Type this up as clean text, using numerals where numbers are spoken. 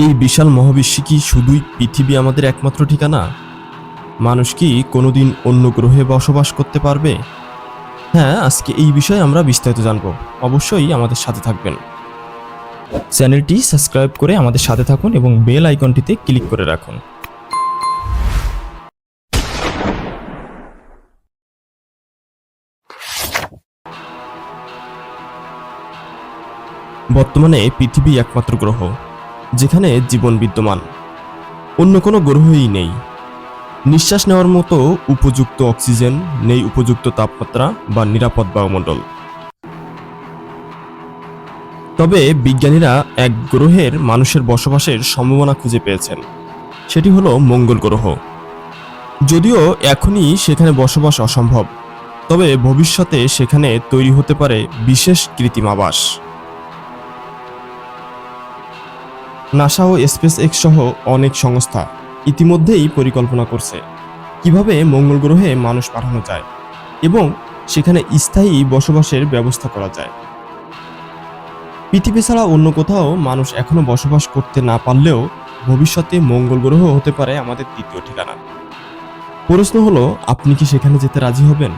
এই বিশাল মহাবিশ্বে কি শুধুই পৃথিবী আমাদের একমাত্র ঠিকানা? মানুষ কি কোনোদিন অন্য গ্রহে বসবাস করতে পারবে? হ্যাঁ, আজকে এই বিষয়ে আমরা বিস্তারিত জানব। অবশ্যই আমাদের সাথে থাকবেন। চ্যানেলটি সাবস্ক্রাইব করে আমাদের সাথে থাকুন এবং বেল আইকনটিতে ক্লিক করে রাখুন। বর্তমানে পৃথিবী একমাত্র গ্রহ যেখানে জীবন বিদ্যমান। অন্য কোনো গ্রহই নেই। নিঃশ্বাস নেওয়ার মতো উপযুক্ত অক্সিজেন নেই, উপযুক্ত তাপমাত্রা বা নিরাপদ বায়ুমণ্ডল। তবে বিজ্ঞানীরা এক গ্রহের মানুষের বসবাসের সম্ভাবনা খুঁজে পেয়েছেন। সেটি হলো মঙ্গল গ্রহ। যদিও এখনই সেখানে বসবাস অসম্ভব, তবে ভবিষ্যতে সেখানে তৈরি হতে পারে বিশেষ কৃত্রিম আবাস। নাসা ও স্পেস এক্স সহ অনেক সংস্থা ইতিমধ্যেই পরিকল্পনা করছে কিভাবে মঙ্গল গ্রহে মানুষ পাঠানো যায় এবং সেখানে স্থায়ী বসবাসের ব্যবস্থা করা যায়। পৃথিবী ছাড়া অন্য কোথাও মানুষ এখনো বসবাস করতে না পারলেও ভবিষ্যতে মঙ্গল গ্রহ হতে পারে আমাদের দ্বিতীয় ঠিকানা। প্রশ্ন হলো, আপনি কি সেখানে যেতে রাজি হবেন?